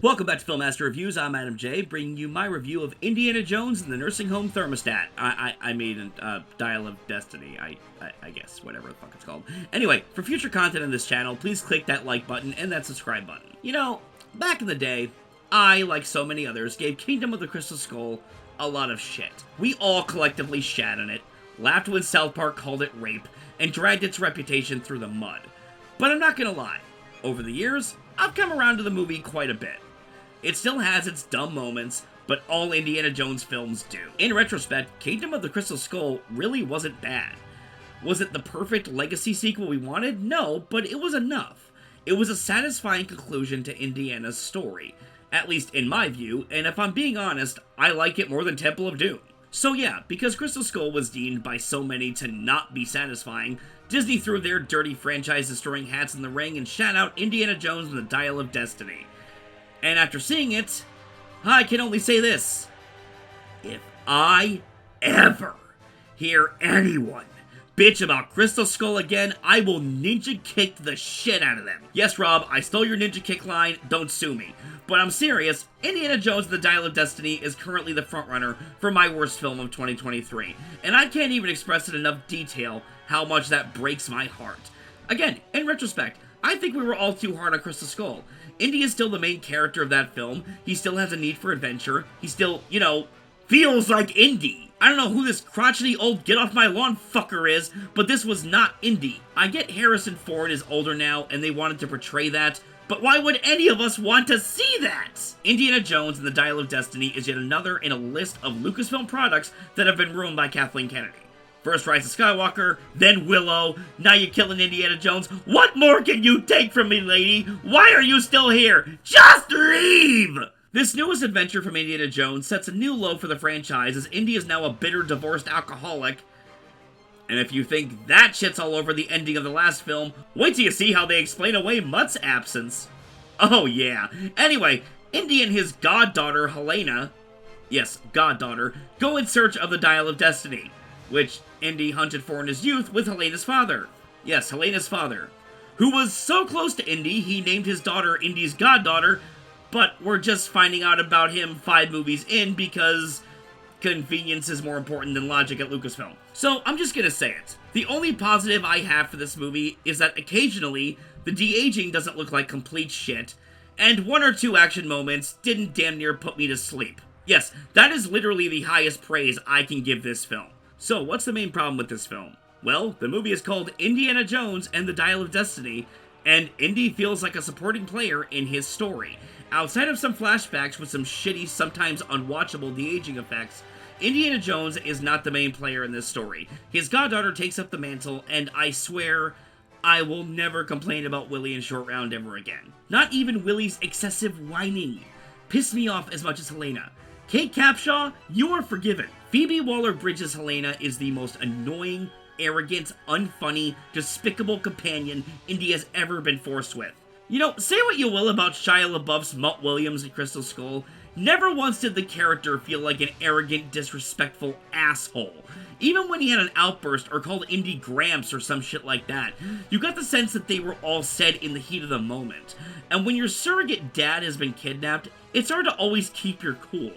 Welcome back to Filmmaster Reviews. I'm Adam J, bringing you my review of Indiana Jones and the Nursing Home Thermostat. I made a Dial of Destiny, I guess, whatever the fuck it's called. Anyway, for future content on this channel, please click that like button and that subscribe button. You know, back in the day, I, like so many others, gave Kingdom of the Crystal Skull a lot of shit. We all collectively shat on it, laughed when South Park called it rape, and dragged its reputation through the mud. But I'm not gonna lie, over the years, I've come around to the movie quite a bit. It still has its dumb moments, but all Indiana Jones films do. In retrospect, Kingdom of the Crystal Skull really wasn't bad. Was it the perfect legacy sequel we wanted? No, but it was enough. It was a satisfying conclusion to Indiana's story, at least in my view, and if I'm being honest, I like it more than Temple of Doom. So yeah, because Crystal Skull was deemed by so many to not be satisfying, Disney threw their dirty franchise-destroying hats in the ring and shat out Indiana Jones and the Dial of Destiny. And after seeing it, I can only say this. If I ever hear anyone bitch about Crystal Skull again, I will ninja kick the shit out of them. Yes, Rob, I stole your ninja kick line, don't sue me. But I'm serious, Indiana Jones and the Dial of Destiny is currently the frontrunner for my worst film of 2023. And I can't even express in enough detail how much that breaks my heart. Again, in retrospect, I think we were all too hard on Crystal Skull. Indy is still the main character of that film. He still has a need for adventure. He still, you know, feels like Indy. I don't know who this crotchety old get-off-my-lawn fucker is, but this was not Indy. I get Harrison Ford is older now, and they wanted to portray that, but why would any of us want to see that? Indiana Jones and the Dial of Destiny is yet another in a list of Lucasfilm products that have been ruined by Kathleen Kennedy. First Rise of Skywalker, then Willow, now you're killing Indiana Jones. What more can you take from me, lady? Why are you still here? Just leave! This newest adventure from Indiana Jones sets a new low for the franchise as Indy is now a bitter, divorced alcoholic. And if you think that shit's all over the ending of the last film, wait till you see how they explain away Mutt's absence. Oh yeah. Anyway, Indy and his goddaughter, Helena, yes, goddaughter, go in search of the Dial of Destiny, which Indy hunted for in his youth with Helena's father. Yes, Helena's father, who was so close to Indy, he named his daughter Indy's goddaughter, but we're just finding out about him 5 movies in because convenience is more important than logic at Lucasfilm. So I'm just gonna say it. The only positive I have for this movie is that occasionally the de-aging doesn't look like complete shit, and 1 or 2 action moments didn't damn near put me to sleep. Yes, that is literally the highest praise I can give this film. So, what's the main problem with this film? Well, the movie is called Indiana Jones and the Dial of Destiny, and Indy feels like a supporting player in his story. Outside of some flashbacks with some shitty, sometimes unwatchable de-aging effects, Indiana Jones is not the main player in this story. His goddaughter takes up the mantle, and I swear, I will never complain about Willie in Short Round ever again. Not even Willie's excessive whining pissed me off as much as Helena. Kate Capshaw, you are forgiven. Phoebe Waller-Bridges' Helena is the most annoying, arrogant, unfunny, despicable companion Indy has ever been forced with. You know, say what you will about Shia LaBeouf's Mutt Williams and Crystal Skull, never once did the character feel like an arrogant, disrespectful asshole. Even when he had an outburst or called Indy Gramps or some shit like that, you got the sense that they were all said in the heat of the moment. And when your surrogate dad has been kidnapped, it's hard to always keep your cool.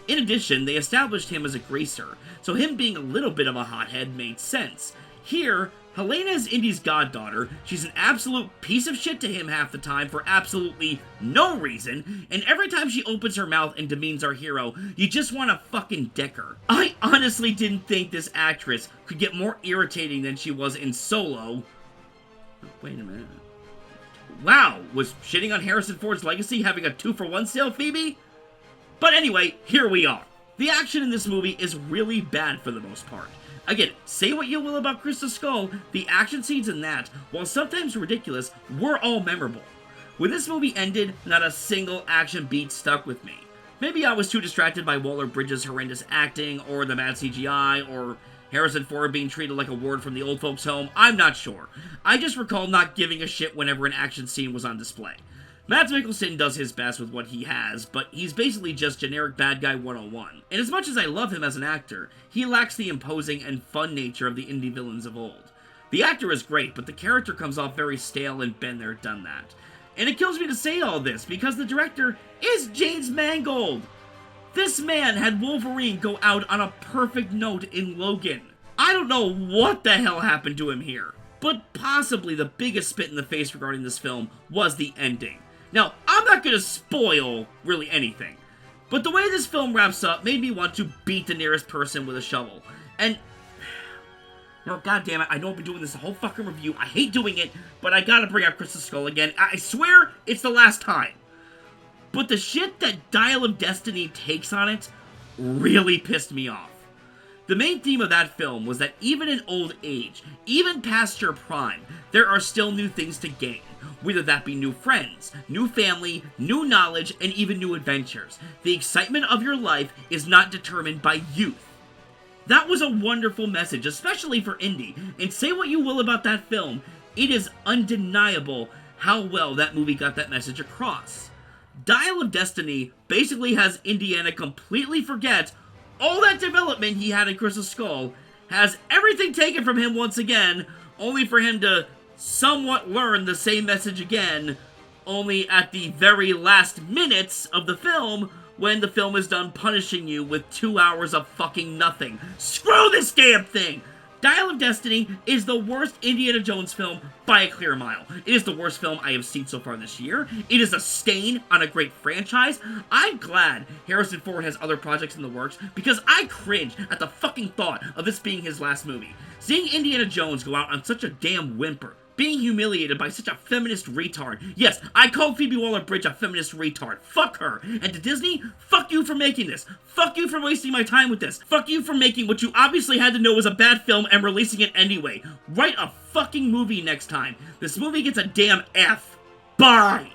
In addition, they established him as a greaser, so him being a little bit of a hothead made sense. Here, Helena is Indy's goddaughter, she's an absolute piece of shit to him half the time for absolutely no reason, and every time she opens her mouth and demeans our hero, you just want to fucking deck her. I honestly didn't think this actress could get more irritating than she was in Solo. Wait a minute. Wow, was shitting on Harrison Ford's legacy having a 2-for-1 sale, Phoebe? But anyway, here we are. The action in this movie is really bad for the most part. Again, say what you will about Crystal Skull, the action scenes in that, while sometimes ridiculous, were all memorable. When this movie ended, not a single action beat stuck with me. Maybe I was too distracted by Waller-Bridges' horrendous acting, or the bad CGI, or Harrison Ford being treated like a ward from the old folks' home, I'm not sure. I just recall not giving a shit whenever an action scene was on display. Mads Mikkelsen does his best with what he has, but he's basically just generic bad guy 101. And as much as I love him as an actor, he lacks the imposing and fun nature of the indie villains of old. The actor is great, but the character comes off very stale and been there, done that. And it kills me to say all this, because the director is James Mangold. This man had Wolverine go out on a perfect note in Logan. I don't know what the hell happened to him here. But possibly the biggest spit in the face regarding this film was the ending. Now, I'm not going to spoil really anything, but the way this film wraps up made me want to beat the nearest person with a shovel. And, well, goddammit, I know I've been doing this the whole fucking review. I hate doing it, but I gotta bring up Crystal Skull again. I swear it's the last time. But the shit that Dial of Destiny takes on it really pissed me off. The main theme of that film was that even in old age, even past your prime, there are still new things to gain. Whether that be new friends, new family, new knowledge, and even new adventures. The excitement of your life is not determined by youth. That was a wonderful message, especially for Indy. And say what you will about that film, it is undeniable how well that movie got that message across. Dial of Destiny basically has Indiana completely forget all that development he had in Crystal Skull, has everything taken from him once again, only for him to somewhat learn the same message again, only at the very last minutes of the film, when the film is done punishing you with 2 hours of fucking nothing. Screw this damn thing! Dial of Destiny is the worst Indiana Jones film by a clear mile. It is the worst film I have seen so far this year. It is a stain on a great franchise. I'm glad Harrison Ford has other projects in the works, because I cringe at the fucking thought of this being his last movie. Seeing Indiana Jones go out on such a damn whimper, being humiliated by such a feminist retard. Yes, I called Phoebe Waller-Bridge a feminist retard. Fuck her. And to Disney, fuck you for making this. Fuck you for wasting my time with this. Fuck you for making what you obviously had to know was a bad film and releasing it anyway. Write a fucking movie next time. This movie gets a damn F. Bye!